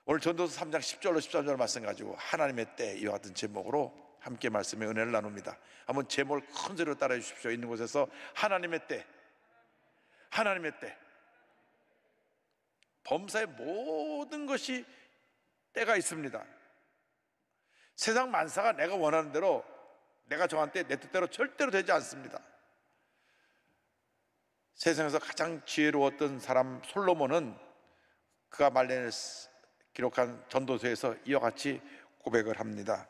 오늘 전도서 3장 10절로 13절 말씀 가지고 하나님의 때, 이와 같은 제목으로 함께 말씀의 은혜를 나눕니다. 한번 제목을 큰 소리로 따라해 주십시오. 있는 곳에서 하나님의 때, 하나님의 때. 범사의 모든 것이 때가 있습니다. 세상 만사가 내가 원하는 대로, 내가 정한 때 내 뜻대로 절대로 되지 않습니다. 세상에서 가장 지혜로웠던 사람 솔로몬은 그가 말년에 기록한 전도서에서 이와 같이 고백을 합니다.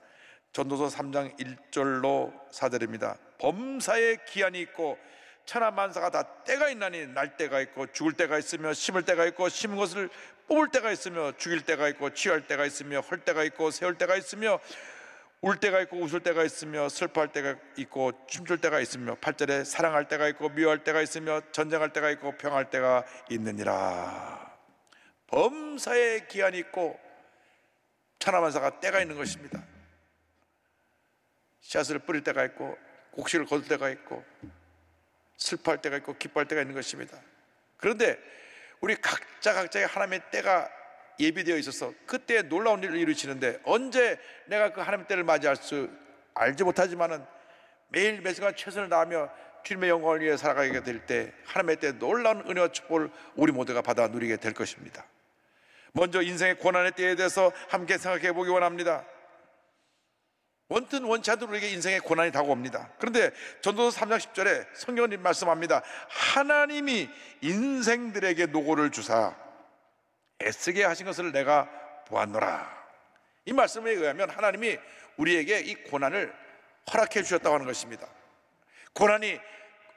전도서 3장 1절로 4절입니다. 범사에 기한이 있고 천하만사가 다 때가 있나니 날 때가 있고 죽을 때가 있으며 심을 때가 있고 심은 것을 뽑을 때가 있으며 죽일 때가 있고 취할 때가 있으며 헐 때가 있고 세울 때가 있으며 울 때가 있고 웃을 때가 있으며 슬퍼할 때가 있고 춤출 때가 있으며 8절에 사랑할 때가 있고 미워할 때가 있으며 전쟁할 때가 있고 평할 때가 있느니라. 범사에 기한이 있고 천하만사가 때가 있는 것입니다. 씨앗을 뿌릴 때가 있고 곡식을 거둘 때가 있고 슬퍼할 때가 있고 기뻐할 때가 있는 것입니다. 그런데 우리 각자의 하나님의 때가 예비되어 있어서 그때에 놀라운 일을 이루시는데, 언제 내가 그 하나님의 때를 맞이할 수 알지 못하지만은 매일 매순간 최선을 다하며 주님의 영광을 위해 살아가게 될 때 하나님의 때 놀라운 은혜와 축복을 우리 모두가 받아 누리게 될 것입니다. 먼저 인생의 고난의 때에 대해서 함께 생각해 보기 원합니다. 원튼 원치 않든 우리에게 인생의 고난이 다가옵니다. 그런데 전도서 3장 10절에 성경은 말씀합니다. 하나님이 인생들에게 노고를 주사 애쓰게 하신 것을 내가 보았노라. 이 말씀에 의하면 하나님이 우리에게 이 고난을 허락해 주셨다고 하는 것입니다. 고난이,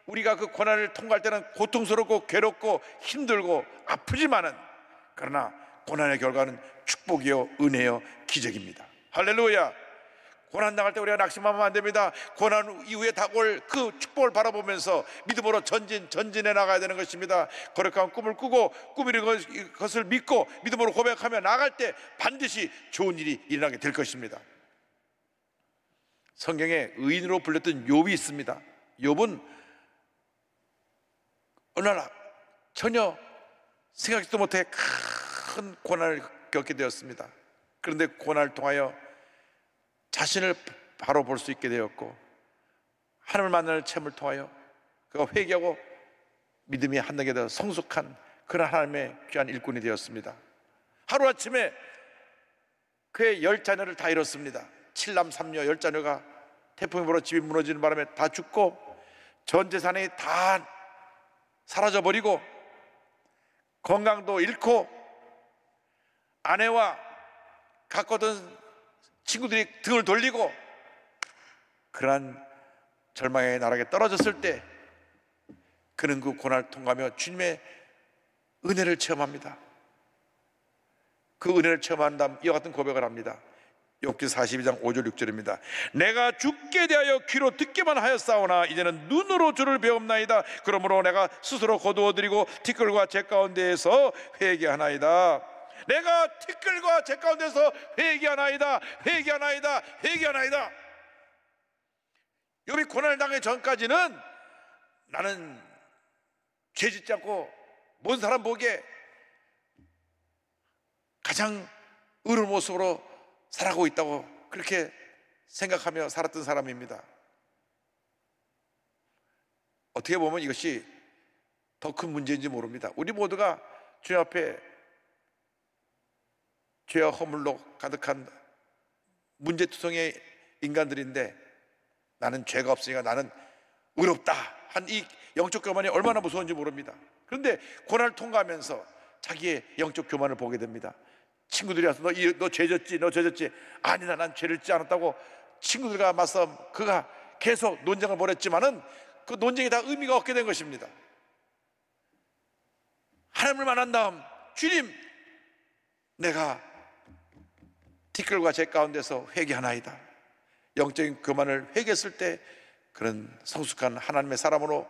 우리가 그 고난을 통과할 때는 고통스럽고 괴롭고 힘들고 아프지만은, 그러나 고난의 결과는 축복이요 은혜요 기적입니다. 할렐루야. 고난 당할 때 우리가 낙심하면 안 됩니다. 고난 이후에 다가올 그 축복을 바라보면서 믿음으로 전진해 나가야 되는 것입니다. 거룩한 꿈을 꾸고 꾸미는 것을 믿고 믿음으로 고백하며 나아갈 때 반드시 좋은 일이 일어나게 될 것입니다. 성경에 의인으로 불렸던 욥이 있습니다. 욥은 어느 날 전혀 생각지도 못해 큰 고난을 겪게 되었습니다. 그런데 고난을 통하여 자신을 바로 볼 수 있게 되었고, 하나님을 만나는 체험을 통하여 그가 회개하고 믿음이 한나게 되어 성숙한 그런 하나님의 귀한 일꾼이 되었습니다. 하루아침에 그의 10자녀를 다 잃었습니다. 7남 3녀 10자녀가 태풍이 불어 집이 무너지는 바람에 다 죽고 전 재산이 다 사라져버리고 건강도 잃고 아내와 가까웠던 친구들이 등을 돌리고 그러한 절망의 나락에 떨어졌을 때 그는 그 고난을 통과하며 주님의 은혜를 체험합니다. 그 은혜를 체험한 다음 이와 같은 고백을 합니다. 욥기 42장 5절 6절입니다. 내가 주께 대하여 귀로 듣기만 하였사오나 이제는 눈으로 주를 배움나이다. 그러므로 내가 스스로 거두어드리고 티끌과 재 가운데에서 회개하나이다. 내가 티끌과 재 가운데서 회개하나이다. 회개하나이다. 회개하나이다. 욥이 고난을 당하기 전까지는 나는 죄짓지 않고 모든 사람 보기에 가장 의로운 모습으로 살아가고 있다고 그렇게 생각하며 살았던 사람입니다. 어떻게 보면 이것이 더 큰 문제인지 모릅니다. 우리 모두가 주님 앞에 죄와 허물로 가득한 문제투성의 인간들인데, 나는 죄가 없으니까 나는 의롭다 한 이 영적 교만이 얼마나 무서운지 모릅니다. 그런데 고난을 통과하면서 자기의 영적 교만을 보게 됩니다. 친구들이 와서 너 죄졌지, 너 죄졌지. 아니다, 난 죄를 짓지 않았다고 친구들과 맞서 그가 계속 논쟁을 벌였지만은 그 논쟁이 다 의미가 없게 된 것입니다. 하나님을 만난 다음, 주님, 내가 티끌과 재 가운데서 회개하나이다. 영적인 교만을 회개했을 때 그런 성숙한 하나님의 사람으로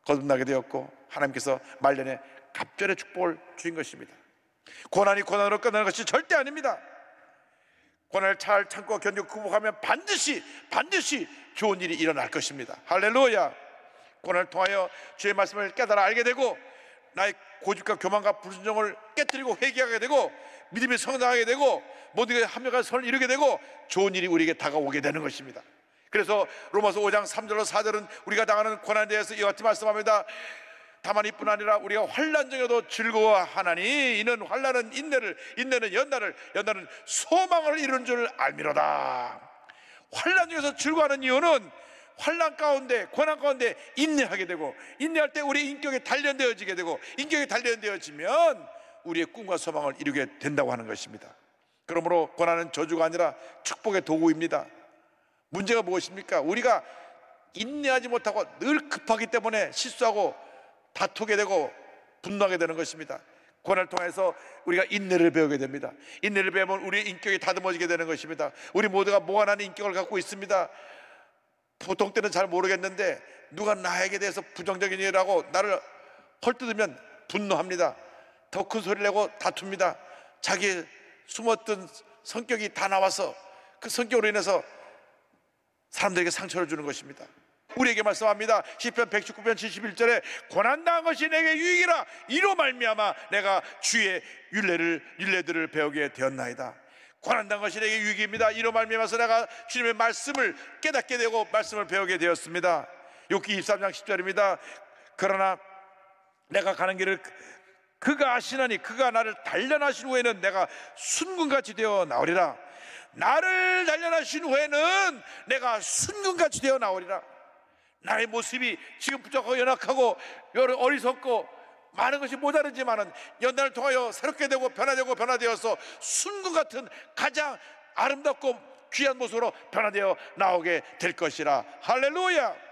거듭나게 되었고, 하나님께서 말년에 갑절의 축복을 주신 것입니다. 고난이 고난으로 끝나는 것이 절대 아닙니다. 고난을 잘 참고 견디고 극복하면 반드시 좋은 일이 일어날 것입니다. 할렐루야. 고난을 통하여 주의 말씀을 깨달아 알게 되고 나의 고집과 교만과 불순종을 깨뜨리고 회개하게 되고 믿음이 성장하게 되고 모든 게 합력한 선을 이루게 되고 좋은 일이 우리에게 다가오게 되는 것입니다. 그래서 로마서 5장 3절로 4절은 우리가 당하는 고난에 대해서 이와 같이 말씀합니다. 다만 이뿐 아니라 우리가 환난 중에도 즐거워하나니 이는 환난은 인내를, 인내는 연단을, 연단은 소망을 이루는 줄 알미로다. 환난 중에서 즐거워하는 이유는 환난 가운데, 고난 가운데 인내하게 되고, 인내할 때 우리 인격이 단련되어지게 되고, 인격이 단련되어지면 우리의 꿈과 소망을 이루게 된다고 하는 것입니다. 그러므로 고난은 저주가 아니라 축복의 도구입니다. 문제가 무엇입니까? 우리가 인내하지 못하고 늘 급하기 때문에 실수하고 다투게 되고 분노하게 되는 것입니다. 고난을 통해서 우리가 인내를 배우게 됩니다. 인내를 배우면 우리의 인격이 다듬어지게 되는 것입니다. 우리 모두가 무한한 인격을 갖고 있습니다. 보통 때는 잘 모르겠는데 누가 나에게 대해서 부정적인 일이라고 나를 헐뜯으면 분노합니다. 더 큰 소리를 내고 다툽니다. 자기의 숨었던 성격이 다 나와서 그 성격으로 인해서 사람들에게 상처를 주는 것입니다. 우리에게 말씀합니다. 시편 119편 71절에 고난당한 것이 내게 유익이라 이로 말미암아 내가 주의 율례들을 배우게 되었나이다. 고난당한 것이 내게 유익입니다. 이로 말미암아서 내가 주님의 말씀을 깨닫게 되고 말씀을 배우게 되었습니다. 욥기 23장 10절입니다. 그러나 내가 가는 길을 그가 아시나니 그가 나를 단련하신 후에는 내가 순금같이 되어 나오리라. 나를 단련하신 후에는 내가 순금같이 되어 나오리라. 나의 모습이 지금 부족하고 연약하고 여러 어리석고 많은 것이 모자르지만은 연단을 통하여 새롭게 되고 변화되어서 순금 같은 가장 아름답고 귀한 모습으로 변화되어 나오게 될 것이라. 할렐루야.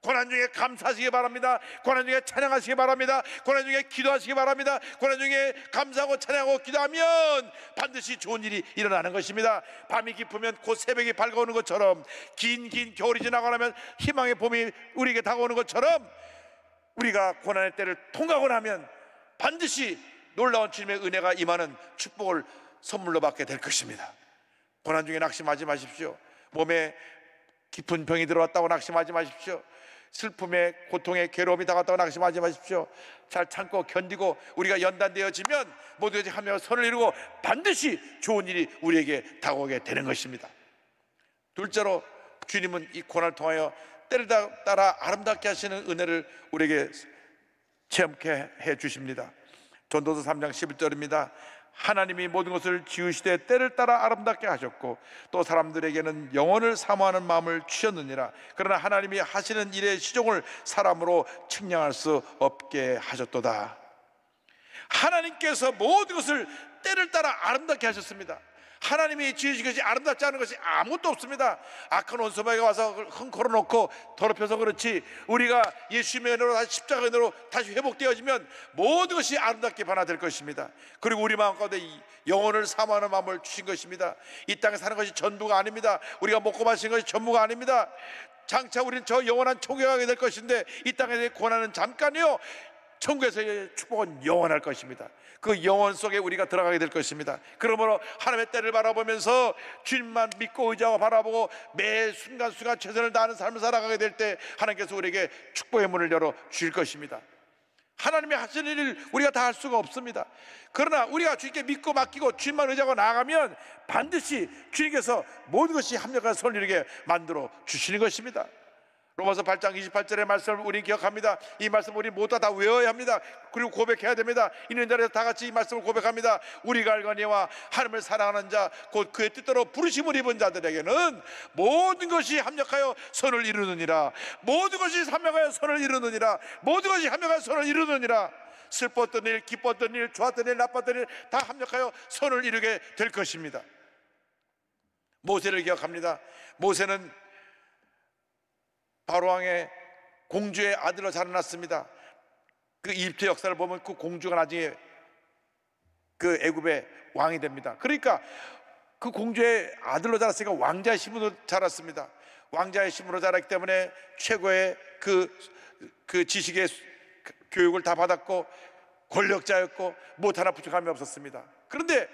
고난 중에 감사하시기 바랍니다. 고난 중에 찬양하시기 바랍니다. 고난 중에 기도하시기 바랍니다. 고난 중에 감사하고 찬양하고 기도하면 반드시 좋은 일이 일어나는 것입니다. 밤이 깊으면 곧 새벽이 밝아오는 것처럼, 긴 겨울이 지나고 나면 희망의 봄이 우리에게 다가오는 것처럼, 우리가 고난의 때를 통과하고 나면 반드시 놀라운 주님의 은혜가 임하는 축복을 선물로 받게 될 것입니다. 고난 중에 낙심하지 마십시오. 몸에 깊은 병이 들어왔다고 낙심하지 마십시오. 슬픔에, 고통에, 괴로움이 다가왔다고 낙심하지 마십시오. 잘 참고 견디고 우리가 연단되어지면 모두가 하며 선을 이루고 반드시 좋은 일이 우리에게 다가오게 되는 것입니다. 둘째로, 주님은 이 고난을 통하여 때를 따라 아름답게 하시는 은혜를 우리에게 체험케 해 주십니다. 전도서 3장 11절입니다. 하나님이 모든 것을 지으시되 때를 따라 아름답게 하셨고 또 사람들에게는 영원을 사모하는 마음을 주셨느니라. 그러나 하나님이 하시는 일의 시종을 사람으로 측량할 수 없게 하셨도다. 하나님께서 모든 것을 때를 따라 아름답게 하셨습니다. 하나님이 지으신 것이 아름답지 않은 것이 아무것도 없습니다. 악한 원수마귀가 와서 걸어놓고 더럽혀서 그렇지, 우리가 예수님의 은혜로 다시 십자가의 은혜로 다시 회복되어지면 모든 것이 아름답게 변화될 것입니다. 그리고 우리 마음 가운데 영혼을 사모하는 마음을 주신 것입니다. 이 땅에 사는 것이 전부가 아닙니다. 우리가 먹고 마시는 것이 전부가 아닙니다. 장차 우리는 저 영원한 천국에 가게 될 것인데 이 땅의 고난은 잠깐이요, 천국에서의 축복은 영원할 것입니다. 그 영원 속에 우리가 들어가게 될 것입니다. 그러므로 하나님의 때를 바라보면서 주님만 믿고 의지하고 바라보고 매 순간순간 최선을 다하는 삶을 살아가게 될 때 하나님께서 우리에게 축복의 문을 열어 주실 것입니다. 하나님이 하시는 일을 우리가 다 할 수가 없습니다. 그러나 우리가 주님께 믿고 맡기고 주님만 의지하고 나아가면 반드시 주님께서 모든 것이 합력한 선을 이루게 만들어 주시는 것입니다. 로마서 8장 28절의 말씀을 우리 기억합니다. 이 말씀 우리 모두 다 외워야 합니다. 그리고 고백해야 됩니다. 있는 자리에서 다 같이 이 말씀을 고백합니다. 우리가 알거니와 하나님을 사랑하는 자 곧 그의 뜻대로 부르심을 입은 자들에게는 모든 것이 합력하여 선을 이루느니라. 모든 것이 합력하여 선을 이루느니라. 모든 것이 합력하여 선을 이루느니라. 슬펐던 일, 기뻤던 일, 좋았던 일, 나빴던 일 다 합력하여 선을 이루게 될 것입니다. 모세를 기억합니다. 모세는 바로왕의 공주의 아들로 자라났습니다. 그 이집트 역사를 보면 그 공주가 나중에 그 애굽의 왕이 됩니다. 그러니까 그 공주의 아들로 자랐으니까 왕자의 신분으로 자랐습니다. 왕자의 신분으로 자랐기 때문에 최고의 그 지식의 교육을 다 받았고 권력자였고 못 하나 부족함이 없었습니다. 그런데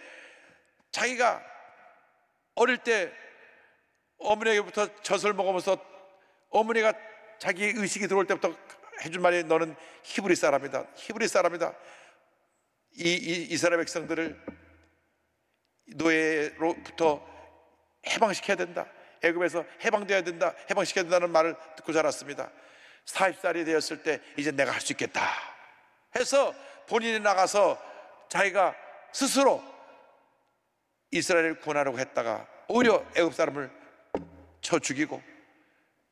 자기가 어릴 때 어머니에게부터 젖을 먹으면서 어머니가 자기 의식이 들어올 때부터 해준 말이 너는 히브리 사람이다. 히브리 사람이다. 이스라엘 백성들을 노예로부터 해방시켜야 된다, 애굽에서 해방되어야 된다, 해방시켜야 된다는 말을 듣고 자랐습니다. 40살이 되었을 때 이제 내가 할 수 있겠다 해서 본인이 나가서 자기가 스스로 이스라엘을 구원하려고 했다가 오히려 애굽 사람을 쳐 죽이고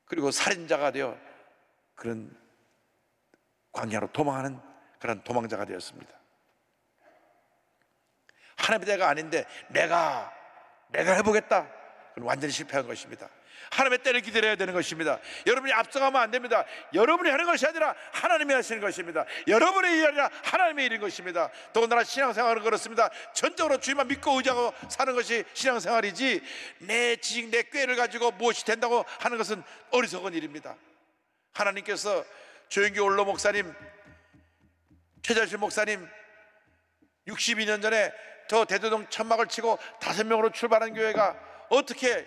그리고 살인자가 되어 그런 광야로 도망하는 그런 도망자가 되었습니다. 하나님의 때가 아닌데 내가 해보겠다, 그건 완전히 실패한 것입니다. 하나님의 때를 기다려야 되는 것입니다. 여러분이 앞서가면 안 됩니다. 여러분이 하는 것이 아니라 하나님이 하시는 것입니다. 여러분의 일이 아니라 하나님의 일인 것입니다. 더군다나 신앙생활은 그렇습니다. 전적으로 주님만 믿고 의지하고 사는 것이 신앙생활이지, 내 지식, 내 꾀를 가지고 무엇이 된다고 하는 것은 어리석은 일입니다. 하나님께서 조영기 올로 목사님, 최자실 목사님 62년 전에 저 대도동 천막을 치고 5명으로 출발한 교회가 어떻게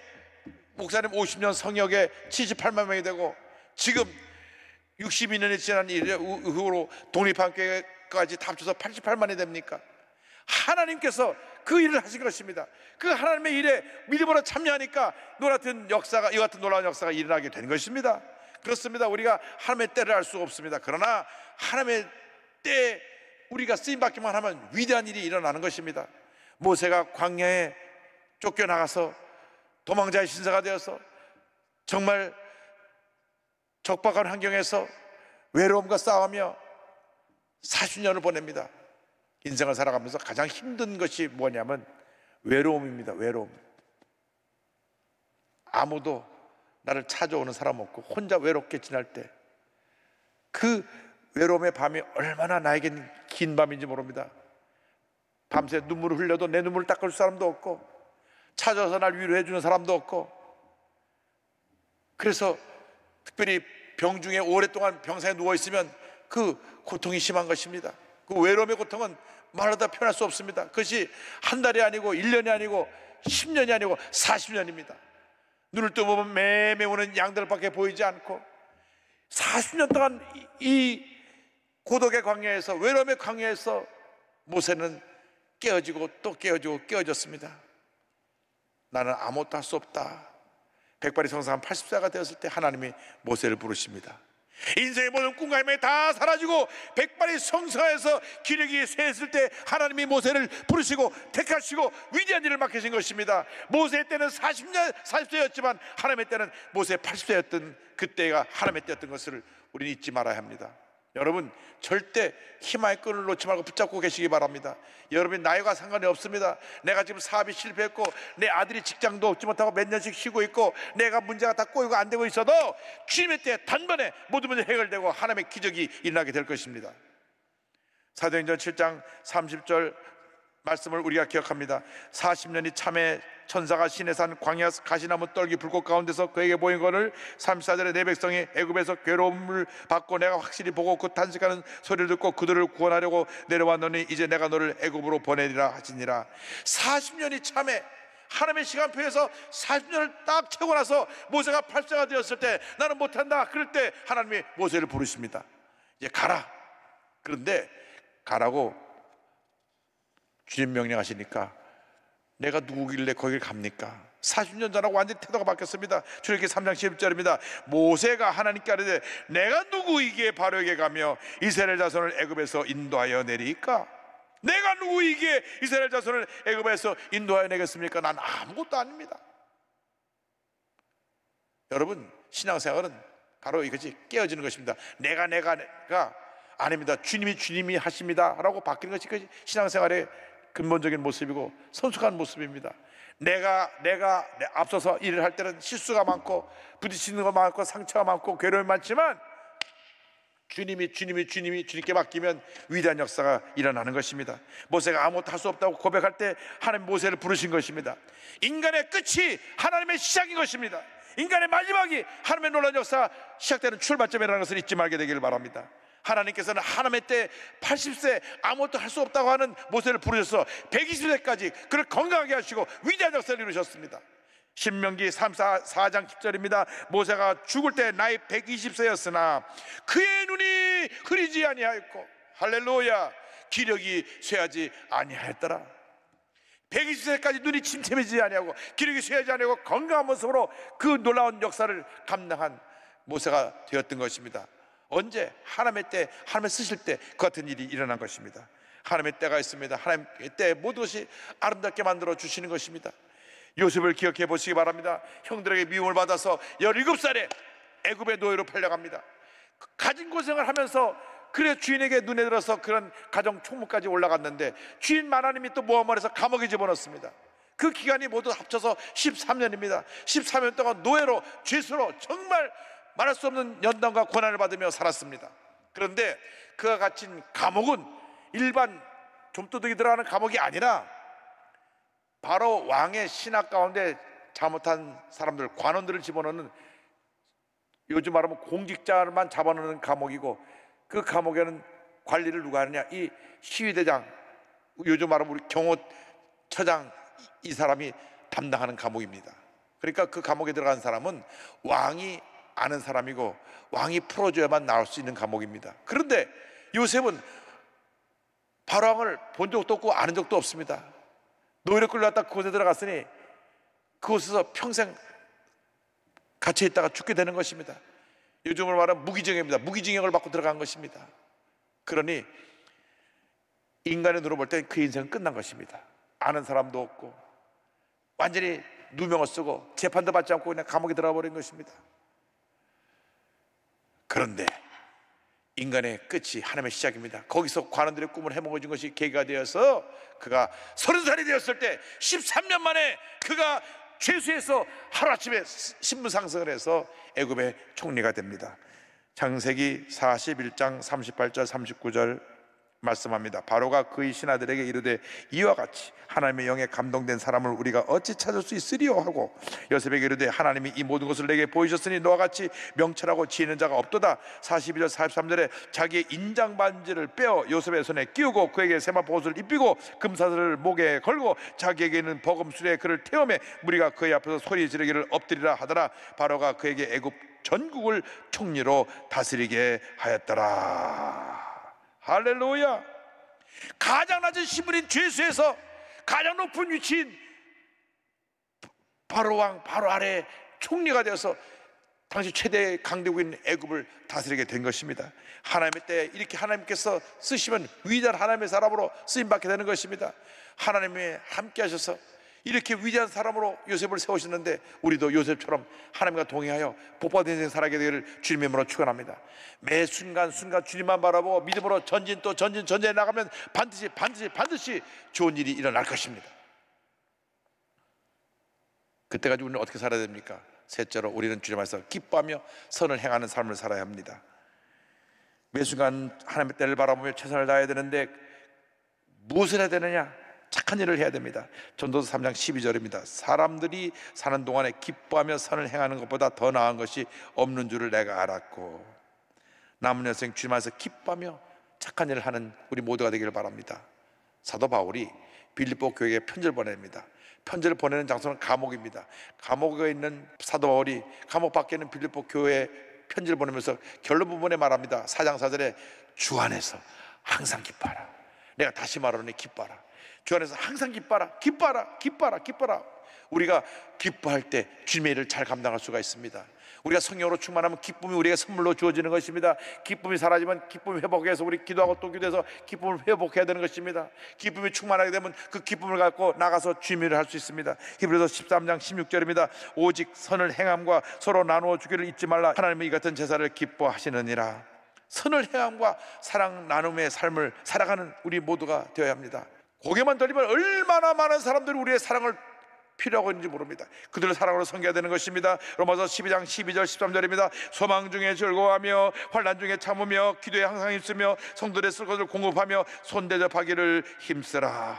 목사님 50년 성역에 78만 명이 되고 지금 62년이 지난 이후로 독립한 교회까지 다 합쳐서 88만이 됩니까? 하나님께서 그 일을 하신 것입니다. 그 하나님의 일에 믿음으로 참여하니까 이 같은 놀라운 역사가 일어나게 된 것입니다. 그렇습니다. 우리가 하나님의 때를 알 수가 없습니다. 그러나 하나님의 때에 우리가 쓰임받기만 하면 위대한 일이 일어나는 것입니다. 모세가 광야에 쫓겨나가서 도망자의 신세가 되어서 정말 적박한 환경에서 외로움과 싸우며 40년을 보냅니다. 인생을 살아가면서 가장 힘든 것이 뭐냐면 외로움입니다. 외로움. 아무도 나를 찾아오는 사람 없고 혼자 외롭게 지날 때 그 외로움의 밤이 얼마나 나에겐 긴 밤인지 모릅니다. 밤새 눈물을 흘려도 내 눈물을 닦을 사람도 없고 찾아서 날 위로해 주는 사람도 없고, 그래서 특별히 병중에 오랫동안 병상에 누워있으면 그 고통이 심한 것입니다. 그 외로움의 고통은 말로 다 표현할 수 없습니다. 그것이 한 달이 아니고 1년이 아니고 10년이 아니고 40년입니다. 눈을 떠보면 매매우는 양들밖에 보이지 않고 40년 동안 이 고독의 광야에서, 외로움의 광야에서 모세는 깨어지고 또 깨어지고 깨어졌습니다. 나는 아무것도 할 수 없다. 백발이 성사한 80세가 되었을 때 하나님이 모세를 부르십니다. 인생의 모든 꿈과 희망이 다 사라지고 백발이 성사해서 기력이 쇠했을 때 하나님이 모세를 부르시고 택하시고 위대한 일을 맡기신 것입니다. 모세의 때는 40세였지만 하나님의 때는 모세의 80세였던 그때가 하나님의 때였던 것을 우리는 잊지 말아야 합니다. 여러분, 절대 희망의 끈을 놓지 말고 붙잡고 계시기 바랍니다. 여러분이 나이가 상관이 없습니다. 내가 지금 사업이 실패했고 내 아들이 직장도 얻지 못하고 몇 년씩 쉬고 있고 내가 문제가 다 꼬이고 안 되고 있어도 주님의 때에 단번에 모든 문제 해결되고 하나님의 기적이 일어나게 될 것입니다. 사도행전 7장 30절 말씀을 우리가 기억합니다. 40년이 참에 천사가 시내산 광야 가시나무 떨기 불꽃 가운데서 그에게 보인 것을 34절에 내 백성이 애굽에서 괴로움을 받고 내가 확실히 보고 그 탄식하는 소리를 듣고 그들을 구원하려고 내려왔노니 이제 내가 너를 애굽으로 보내리라 하시니라. 40년이 참에 하나님의 시간표에서 40년을 딱 채우고 나서 모세가 80세가 되었을 때 나는 못한다, 그럴 때 하나님이 모세를 부르십니다. 이제 가라. 그런데 가라고 주님 명령하시니까 내가 누구길래 거길 갑니까? 40년 전하고 완전히 태도가 바뀌었습니다. 출애굽기 3장 11절입니다. 모세가 하나님께 아뢰되 내가 누구이기에 바로에게 가며 이스라엘 자손을 애굽에서 인도하여 내리까? 내가 누구이기에 이스라엘 자손을 애굽에서 인도하여 내겠습니까? 난 아무것도 아닙니다. 여러분, 신앙생활은 바로 이것이 깨어지는 것입니다. 내가 아닙니다. 주님이 하십니다 라고 바뀌는 것이 신앙생활의 근본적인 모습이고 성숙한 모습입니다. 내가 앞서서 일을 할 때는 실수가 많고 부딪히는 거 많고 상처가 많고 괴로움이 많지만 주님께 맡기면 위대한 역사가 일어나는 것입니다. 모세가 아무것도 할 수 없다고 고백할 때 하나님 모세를 부르신 것입니다. 인간의 끝이 하나님의 시작인 것입니다. 인간의 마지막이 하나님의 놀라운 역사가 시작되는 출발점이라는 것을 잊지 말게 되기를 바랍니다. 하나님께서는 하나님의 때 80세 아무것도 할 수 없다고 하는 모세를 부르셔서 120세까지 그를 건강하게 하시고 위대한 역사를 이루셨습니다. 신명기 4장 10절입니다. 모세가 죽을 때 나이 120세였으나 그의 눈이 흐리지 아니하였고 할렐루야 기력이 쇠하지 아니하였더라. 120세까지 눈이 침침해지지 아니하고 기력이 쇠하지 아니하고 건강한 모습으로 그 놀라운 역사를 감당한 모세가 되었던 것입니다. 언제? 하나님의 때, 하나님의 쓰실 때 그 같은 일이 일어난 것입니다. 하나님의 때가 있습니다. 하나님의 때 모든 것이 아름답게 만들어 주시는 것입니다. 요셉을 기억해 보시기 바랍니다. 형들에게 미움을 받아서 17살에 애굽의 노예로 팔려갑니다. 가진 고생을 하면서 그래 주인에게 눈에 들어서 그런 가정 총무까지 올라갔는데 주인 마나님이 또 모함을 해서 감옥에 집어넣습니다. 그 기간이 모두 합쳐서 13년입니다 13년 동안 노예로 죄수로 정말 말할 수 없는 연단과 고난을 받으며 살았습니다. 그런데 그가 갇힌 감옥은 일반 좀도둑이 들어가는 감옥이 아니라 바로 왕의 신하 가운데 잘못한 사람들, 관원들을 집어넣는, 요즘 말하면 공직자만 잡아넣는 감옥이고, 그 감옥에는 관리를 누가 하느냐? 이 시위대장, 요즘 말하면 우리 경호처장, 이 사람이 담당하는 감옥입니다. 그러니까 그 감옥에 들어간 사람은 왕이 아는 사람이고 왕이 풀어줘야만 나올 수 있는 감옥입니다. 그런데 요셉은 바로왕을 본 적도 없고 아는 적도 없습니다. 노예로 끌려갔다 그곳에 들어갔으니 그곳에서 평생 갇혀 있다가 죽게 되는 것입니다. 요즘으로 말하면 무기징역입니다. 무기징역을 받고 들어간 것입니다. 그러니 인간의 눈으로 볼 때 그 인생은 끝난 것입니다. 아는 사람도 없고 완전히 누명을 쓰고 재판도 받지 않고 그냥 감옥에 들어가 버린 것입니다. 그런데 인간의 끝이 하나님의 시작입니다. 거기서 관원들의 꿈을 해먹어진 것이 계기가 되어서 그가 30살이 되었을 때 13년 만에 그가 죄수에서 하루아침에 신분 상승을 해서 애굽의 총리가 됩니다. 창세기 41장 38절 39절 말씀합니다. 바로가 그의 신하들에게 이르되 이와 같이 하나님의 영에 감동된 사람을 우리가 어찌 찾을 수 있으리요 하고 요셉에게 이르되 하나님이 이 모든 것을 내게 보이셨으니 너와 같이 명철하고 지혜 있는 자가 없도다. 42절 43절에 자기의 인장 반지를 빼어 요셉의 손에 끼우고 그에게 세마포 옷을 입히고 금사슬을 목에 걸고 자기에게는 버금술에 그를 태우매 무리가 그의 앞에서 소리 지르기를 엎드리라 하더라. 바로가 그에게 애굽 전국을 총리로 다스리게 하였더라. 할렐루야. 가장 낮은 신분인 죄수에서 가장 높은 위치인 바로왕 바로 아래 총리가 되어서 당시 최대 강대국인 애굽을 다스리게 된 것입니다. 하나님의 때에 이렇게 하나님께서 쓰시면 위대한 하나님의 사람으로 쓰임받게 되는 것입니다. 하나님이 함께 하셔서 이렇게 위대한 사람으로 요셉을 세우셨는데 우리도 요셉처럼 하나님과 동행하여 복받은 인생 살아가게 되기를 주님의 이름으로 축원합니다. 매 순간순간 주님만 바라보고 믿음으로 전진 또 전진 전진해 나가면 반드시 좋은 일이 일어날 것입니다. 그때까지 우리는 어떻게 살아야 됩니까? 셋째로 우리는 주님 안에서 기뻐하며 선을 행하는 삶을 살아야 합니다. 매 순간 하나님의 때를 바라보며 최선을 다해야 되는데 무엇을 해야 되느냐? 착한 일을 해야 됩니다. 전도서 3장 12절입니다. 사람들이 사는 동안에 기뻐하며 선을 행하는 것보다 더 나은 것이 없는 줄을 내가 알았고 남은 여생 주님 안에서 기뻐하며 착한 일을 하는 우리 모두가 되기를 바랍니다. 사도 바울이 빌립보 교회에 편지를 보냅니다. 편지를 보내는 장소는 감옥입니다. 감옥에 있는 사도 바울이 감옥 밖에 있는 빌립보 교회에 편지를 보내면서 결론 부분에 말합니다. 4장 4절에 주 안에서 항상 기뻐하라. 내가 다시 말하노니 기뻐하라. 주 안에서 항상 기뻐하라. 우리가 기뻐할 때 주님의 일을 잘 감당할 수가 있습니다. 우리가 성령으로 충만하면 기쁨이 우리에게 선물로 주어지는 것입니다. 기쁨이 사라지면 기쁨이 회복해서 우리 기도하고 또 기도해서 기쁨을 회복해야 되는 것입니다. 기쁨이 충만하게 되면 그 기쁨을 갖고 나가서 주님의 일을 할 수 있습니다. 히브리서 13장 16절입니다. 오직 선을 행함과 서로 나누어 주기를 잊지 말라. 하나님의 이 같은 제사를 기뻐하시느니라. 선을 행함과 사랑 나눔의 삶을 살아가는 우리 모두가 되어야 합니다. 고개만 돌리면 얼마나 많은 사람들이 우리의 사랑을 필요하고 있는지 모릅니다. 그들을 사랑으로 섬겨야 되는 것입니다. 로마서 12장 12절 13절입니다. 소망 중에 즐거워하며 환난 중에 참으며 기도에 항상 힘쓰며 성도들의 쓸 것을 공급하며 손대접하기를 힘쓰라.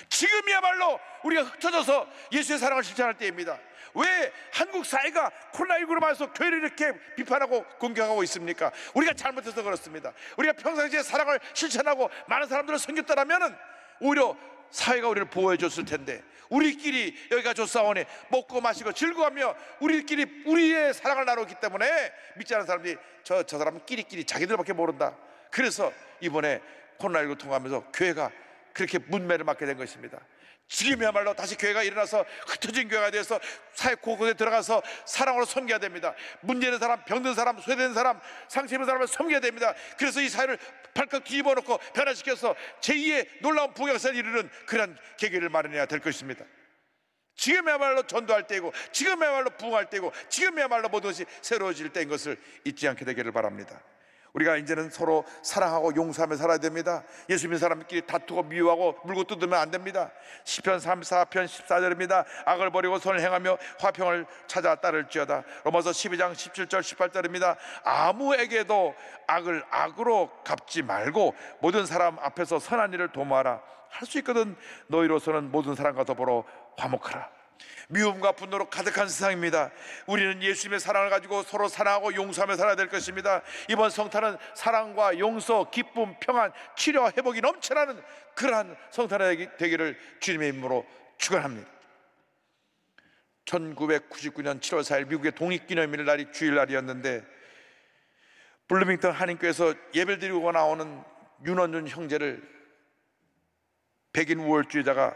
지금이야말로 우리가 흩어져서 예수의 사랑을 실천할 때입니다. 왜 한국 사회가 코로나19로 말해서 교회를 이렇게 비판하고 공격하고 있습니까? 우리가 잘못해서 그렇습니다. 우리가 평상시에 사랑을 실천하고 많은 사람들을 섬겼더라면 오히려 사회가 우리를 보호해 줬을 텐데 우리끼리 여기가 좋사오니 먹고 마시고 즐거워하며 우리끼리 우리의 사랑을 나누기 때문에 믿지 않는 사람들이 저 사람은 끼리끼리 자기들밖에 모른다. 그래서 이번에 코로나19 통하면서 교회가 그렇게 문매를 맞게 된 것입니다. 지금이야말로 다시 교회가 일어나서 흩어진 교회가 돼서 사회 곳곳에 들어가서 사랑으로 섬겨야 됩니다. 문제 있는 사람, 병든 사람, 소외된 사람, 상처 입은 사람을 섬겨야 됩니다. 그래서 이 사회를 발칵 뒤집어 놓고 변화시켜서 제2의 놀라운 부흥역사를 이루는 그런 계기를 마련해야 될 것입니다. 지금이야말로 전도할 때이고, 지금이야말로 부흥할 때이고, 지금이야말로 모든 것이 새로워질 때인 것을 잊지 않게 되기를 바랍니다. 우리가 이제는 서로 사랑하고 용서하며 살아야 됩니다. 예수 믿는 사람끼리 다투고 미워하고 물고 뜯으면 안 됩니다. 시편 34편 14절입니다. 악을 버리고 선을 행하며 화평을 찾아 따를지어다. 로마서 12장 17절 18절입니다. 아무에게도 악을 악으로 갚지 말고 모든 사람 앞에서 선한 일을 도모하라. 할 수 있거든 너희로서는 모든 사람과 더불어 화목하라. 미움과 분노로 가득한 세상입니다. 우리는 예수님의 사랑을 가지고 서로 사랑하고 용서하며 살아야 될 것입니다. 이번 성탄은 사랑과 용서, 기쁨, 평안, 치료와 회복이 넘쳐나는 그러한 성탄이 되기를 주님의 이름으로 축원합니다. 1999년 7월 4일 미국의 독립기념일 날이 주일날이었는데, 블루밍턴 한인교회에서 예배를 드리고 나오는 윤원준 형제를 백인 우월주의자가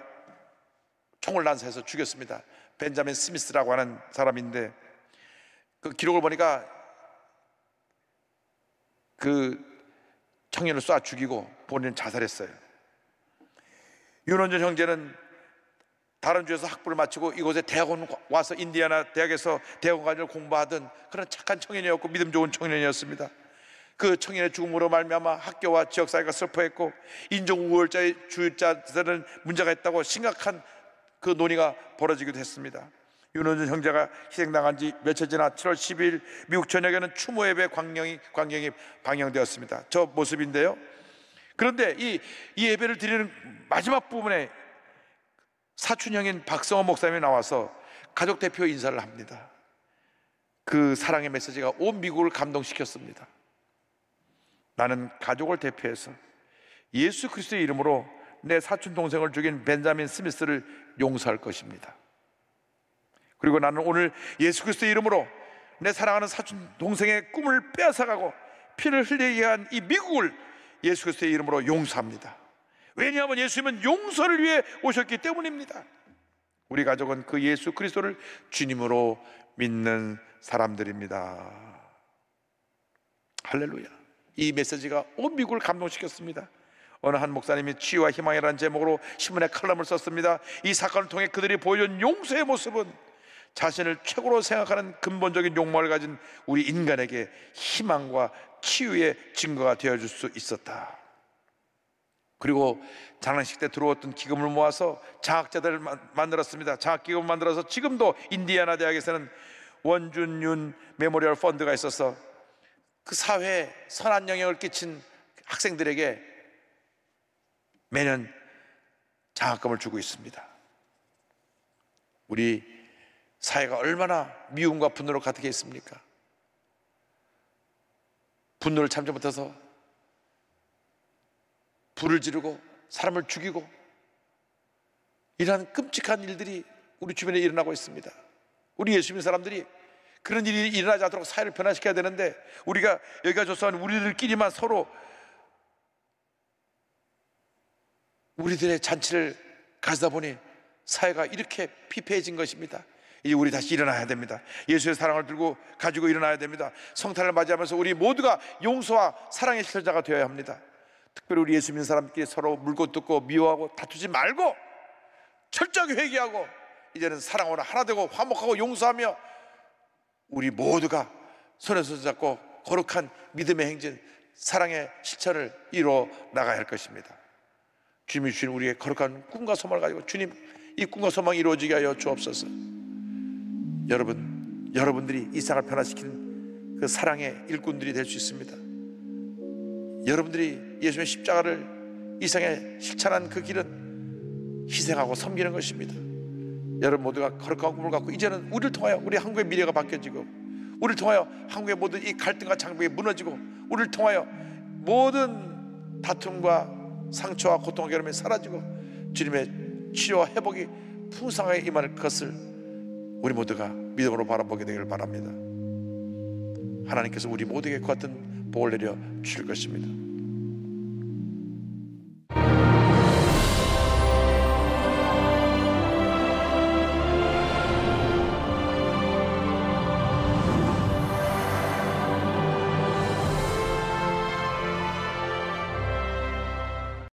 총을 난사해서 죽였습니다. 벤자민 스미스라고 하는 사람인데, 그 기록을 보니까 그 청년을 쏴 죽이고 본인은 자살했어요. 윤원준 형제는 다른 주에서 학부를 마치고 이곳에 대학원 와서 인디애나 대학에서 대학원 과정을 공부하던 그런 착한 청년이었고 믿음 좋은 청년이었습니다. 그 청년의 죽음으로 말미암아 학교와 지역사회가 슬퍼했고, 인종우월자의 주의자들은 문제가 있다고 심각한 그 논의가 벌어지기도 했습니다. 윤원준 형제가 희생당한 지 며칠 지나 7월 12일 미국 전역에는 추모 예배 광경이 방영되었습니다. 저 모습인데요. 그런데 이 예배를 드리는 마지막 부분에 사촌형인 박성호 목사님이 나와서 가족 대표 인사를 합니다. 그 사랑의 메시지가 온 미국을 감동시켰습니다. 나는 가족을 대표해서 예수 그리스도의 이름으로 내 사촌 동생을 죽인 벤자민 스미스를 용서할 것입니다. 그리고 나는 오늘 예수 그리스도의 이름으로 내 사랑하는 사촌 동생의 꿈을 빼앗아가고 피를 흘리게 한 이 미국을 예수 그리스도의 이름으로 용서합니다. 왜냐하면 예수님은 용서를 위해 오셨기 때문입니다. 우리 가족은 그 예수 그리스도를 주님으로 믿는 사람들입니다. 할렐루야. 이 메시지가 온 미국을 감동시켰습니다. 어느 한 목사님이 치유와 희망이라는 제목으로 신문에 칼럼을 썼습니다. 이 사건을 통해 그들이 보여준 용서의 모습은 자신을 최고로 생각하는 근본적인 욕망을 가진 우리 인간에게 희망과 치유의 증거가 되어줄 수 있었다. 그리고 장례식 때 들어왔던 기금을 모아서 장학자들을 만들었습니다. 장학기금을 만들어서 지금도 인디애나 대학에서는 원준윤 메모리얼 펀드가 있어서 그 사회에 선한 영향을 끼친 학생들에게 매년 장학금을 주고 있습니다. 우리 사회가 얼마나 미움과 분노로 가득해 있습니까? 분노를 참지 못해서 불을 지르고 사람을 죽이고 이러한 끔찍한 일들이 우리 주변에 일어나고 있습니다. 우리 예수 믿는 사람들이 그런 일이 일어나지 않도록 사회를 변화시켜야 되는데, 우리가 여기가 조사한 우리들끼리만 서로 우리들의 잔치를 가지다 보니 사회가 이렇게 피폐해진 것입니다. 이제 우리 다시 일어나야 됩니다. 예수의 사랑을 들고 가지고 일어나야 됩니다. 성탄을 맞이하면서 우리 모두가 용서와 사랑의 실천자가 되어야 합니다. 특별히 우리 예수 믿는 사람끼리 서로 물고 뜯고 미워하고 다투지 말고 철저하게 회개하고 이제는 사랑으로 하나 되고 화목하고 용서하며 우리 모두가 손에 손 잡고 거룩한 믿음의 행진, 사랑의 실천을 이루어 나가야 할 것입니다. 주님이 주신 우리의 거룩한 꿈과 소망을 가지고 주님, 이 꿈과 소망이 이루어지게 하여 주옵소서. 여러분들이 이 세상을 변화시키는 그 사랑의 일꾼들이 될 수 있습니다. 여러분들이 예수님의 십자가를 이 세상에 실천한 그 길은 희생하고 섬기는 것입니다. 여러분 모두가 거룩한 꿈을 갖고 이제는 우리를 통하여 우리 한국의 미래가 바뀌어지고, 우리를 통하여 한국의 모든 이 갈등과 장벽이 무너지고, 우리를 통하여 모든 다툼과 상처와 고통과 괴로움이 사라지고 주님의 치료와 회복이 풍성하게 임할 것을 우리 모두가 믿음으로 바라보게 되기를 바랍니다. 하나님께서 우리 모두에게 그 같은 복을 내려 주실 것입니다.